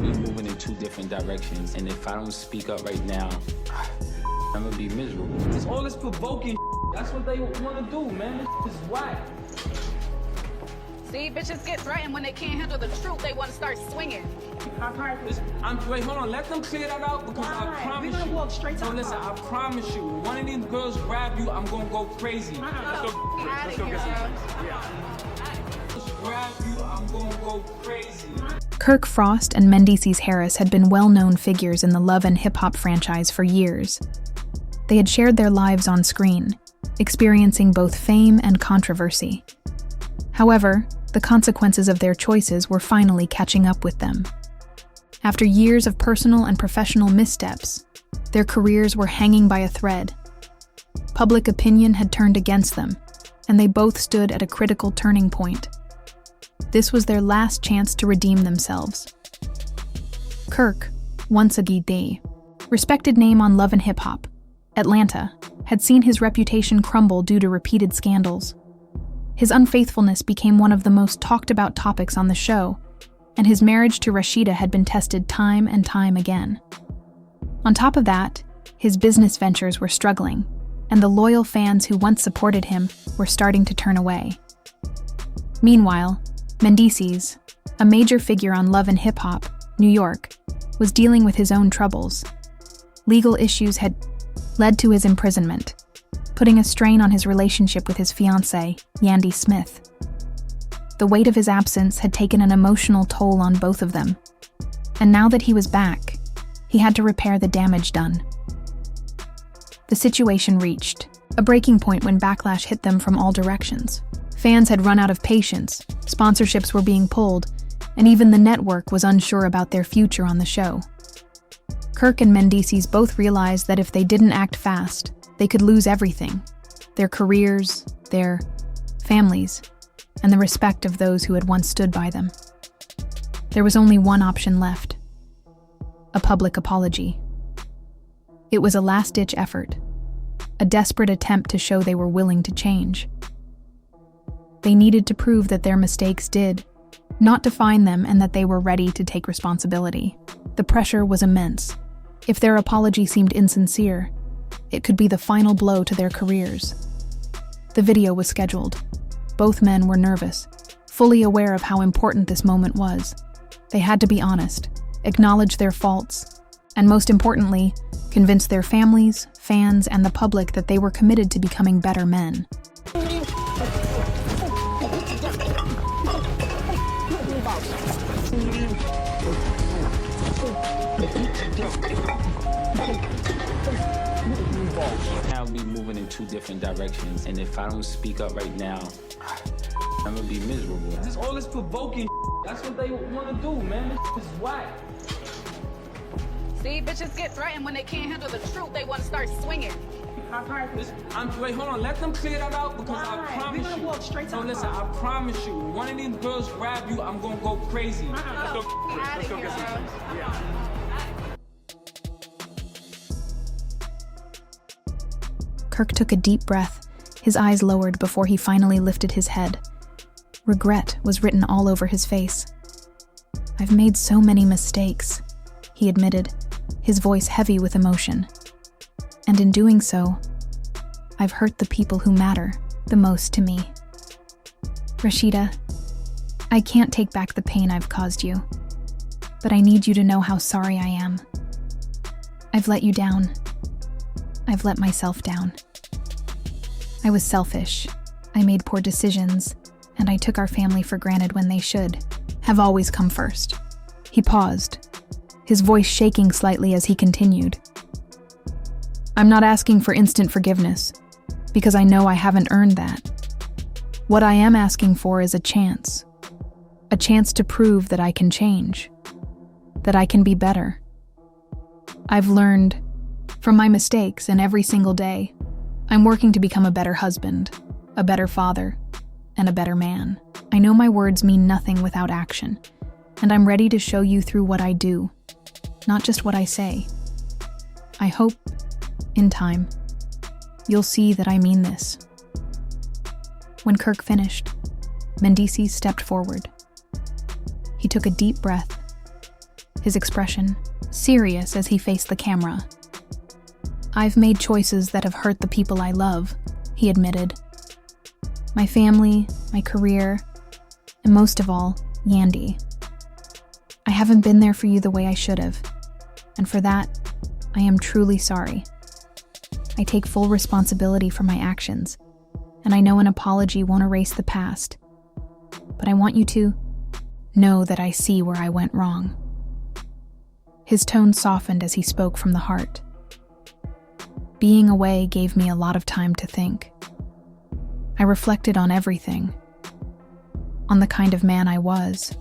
We're moving in two different directions, and if I don't speak up right now, I'm gonna be miserable. It's all this provoking. That's what they want to do, man. This is whack. See, bitches get threatened when they can't handle the truth. They want to start swinging. Wait, hold on. Let them clear that out because I promise We're gonna walk straight to No, the listen, car. I promise you. One of these girls grab you, I'm gonna go crazy. Get out of here, Grab you, I'm gonna go crazy. Kirk Frost and Mendeecees Harris had been well-known figures in the love and hip-hop franchise for years. They had shared their lives on screen, experiencing both fame and controversy. However, the consequences of their choices were finally catching up with them. After years of personal and professional missteps, their careers were hanging by a thread. Public opinion had turned against them, and they both stood at a critical turning point. This was their last chance to redeem themselves. Kirk, once a guide, respected name on Love and Hip Hop, Atlanta, had seen his reputation crumble due to repeated scandals. His unfaithfulness became one of the most talked about topics on the show, and his marriage to Rashida had been tested time and time again. On top of that, his business ventures were struggling, and the loyal fans who once supported him were starting to turn away. Meanwhile, Mendeecees, a major figure on Love and Hip Hop, New York, was dealing with his own troubles. Legal issues had led to his imprisonment, putting a strain on his relationship with his fiancée, Yandy Smith. The weight of his absence had taken an emotional toll on both of them, and now that he was back, he had to repair the damage done. The situation reached a breaking point when backlash hit them from all directions. Fans had run out of patience, sponsorships were being pulled, and even the network was unsure about their future on the show. Kirk and Mendeecees both realized that if they didn't act fast, they could lose everything: their careers, their families, and the respect of those who had once stood by them. There was only one option left: a public apology. It was a last-ditch effort, a desperate attempt to show they were willing to change. They needed to prove that their mistakes did not define them and that they were ready to take responsibility. The pressure was immense. If their apology seemed insincere, it could be the final blow to their careers. The video was scheduled. Both men were nervous, fully aware of how important this moment was. They had to be honest, acknowledge their faults, and most importantly, convince their families, fans, and the public that they were committed to becoming better men. Now we moving in two different directions, and if I don't speak up right now, I'm gonna be miserable. It's all this provoking. That's what they want to do, man. This is whack. See, bitches get threatened when they can't handle the truth. They want to start swinging. Wait, hold on. Let them clear that out because I promise We're gonna you. walk straight to No, the listen, car. I promise you. One of these girls grab you, I'm gonna go crazy. Get out of here, Kirk took a deep breath, his eyes lowered before he finally lifted his head. Regret was written all over his face. "I've made so many mistakes," he admitted, his voice heavy with emotion. "And in doing so, I've hurt the people who matter the most to me. Rashida, I can't take back the pain I've caused you, but I need you to know how sorry I am. I've let you down. I've let myself down. I was selfish. I made poor decisions, and I took our family for granted when they should have always come first." He paused, his voice shaking slightly as he continued. "I'm not asking for instant forgiveness, because I know I haven't earned that. What I am asking for is a chance to prove that I can change, that I can be better. I've learned from my mistakes, and every single day, I'm working to become a better husband, a better father, and a better man. I know my words mean nothing without action, and I'm ready to show you through what I do, not just what I say. I hope, in time, you'll see that I mean this." When Kirk finished, Mendeecees stepped forward. He took a deep breath, his expression serious as he faced the camera. "I've made choices that have hurt the people I love," he admitted. "My family, my career, and most of all, Yandy. I haven't been there for you the way I should have, and for that, I am truly sorry. I take full responsibility for my actions, and I know an apology won't erase the past. But I want you to know that I see where I went wrong." His tone softened as he spoke from the heart. "Being away gave me a lot of time to think. I reflected on everything, on the kind of man I was,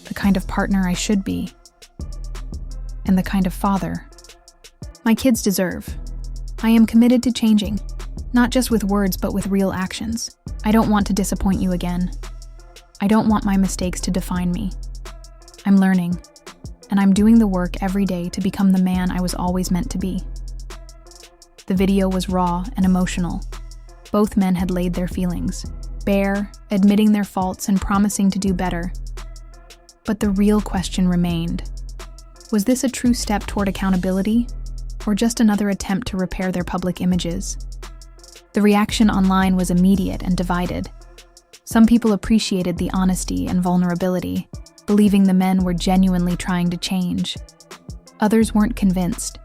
the kind of partner I should be, and the kind of father my kids deserve. I am committed to changing, not just with words but with real actions. I don't want to disappoint you again. I don't want my mistakes to define me. I'm learning, and I'm doing the work every day to become the man I was always meant to be." The video was raw and emotional. Both men had laid their feelings, bare, admitting their faults and promising to do better. But the real question remained. Was this a true step toward accountability, or just another attempt to repair their public images? The reaction online was immediate and divided. Some people appreciated the honesty and vulnerability, believing the men were genuinely trying to change. Others weren't convinced.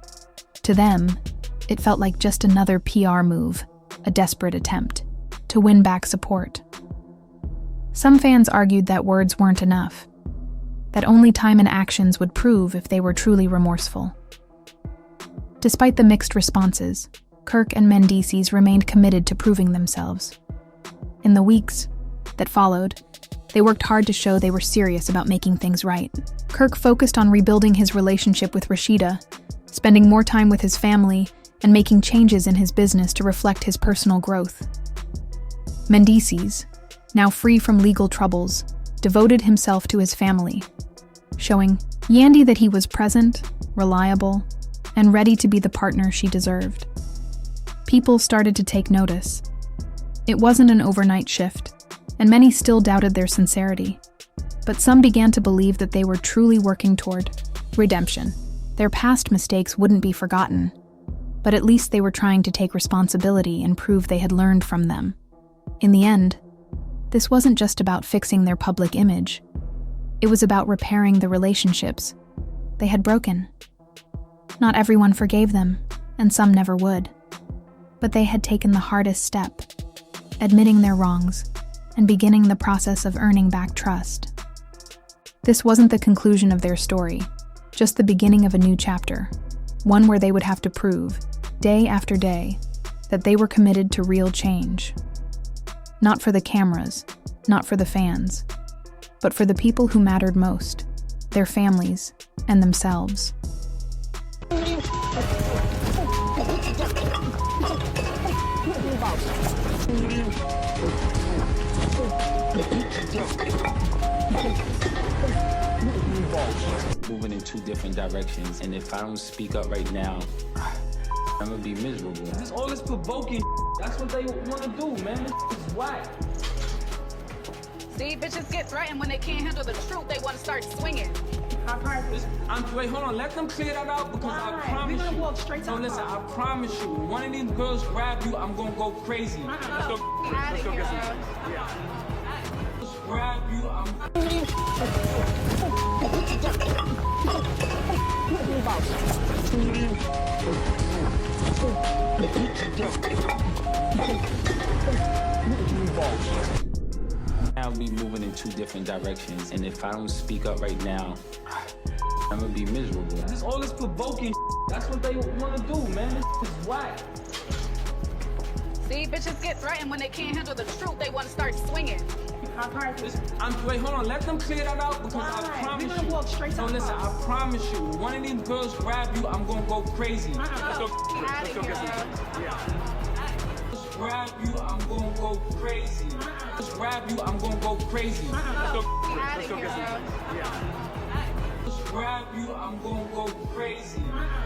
To them, it felt like just another PR move, a desperate attempt to win back support. Some fans argued that words weren't enough, that only time and actions would prove if they were truly remorseful. Despite the mixed responses, Kirk and Mendeecees remained committed to proving themselves. In the weeks that followed, they worked hard to show they were serious about making things right. Kirk focused on rebuilding his relationship with Rashida, spending more time with his family, and making changes in his business to reflect his personal growth. Mendeecees, now free from legal troubles, devoted himself to his family, showing Yandy that he was present, reliable, and ready to be the partner she deserved. People started to take notice. It wasn't an overnight shift, and many still doubted their sincerity. But some began to believe that they were truly working toward redemption. Their past mistakes wouldn't be forgotten, but at least they were trying to take responsibility and prove they had learned from them. In the end, this wasn't just about fixing their public image. It was about repairing the relationships they had broken. Not everyone forgave them, and some never would. But they had taken the hardest step, admitting their wrongs and beginning the process of earning back trust. This wasn't the conclusion of their story, just the beginning of a new chapter, one where they would have to prove, day after day, that they were committed to real change. Not for the cameras, not for the fans, but for the people who mattered most, their families and themselves. Moving in two different directions, and if I don't speak up right now, I'm gonna be miserable. This all this provoking. That's what they want to do, man. It's whack. See, bitches get threatened when they can't handle the truth. They want to start swinging. Wait, hold on. Let them clear that out because I promise We're gonna you. walk straight to No, the listen. car. I promise you. When one of these girls grab you, I'm gonna go crazy. Get out of here. Just grab you. I'll be moving in two different directions, and if I don't speak up right now, I'm gonna be miserable. This all this provoking. That's what they want to do, man. It's whack. See, bitches get threatened when they can't handle the truth. They want to start swinging. Wait, hold on. Let them clear that out because I promise We're gonna you. walk straight to No, the listen. car. I promise you. When one of these girls grab you, I'm gonna go crazy. Get out of here. Just grab you, I'm gonna go crazy. Just grab you, I'm gonna go crazy. Get out of here. Just grab you, I'm gonna go crazy.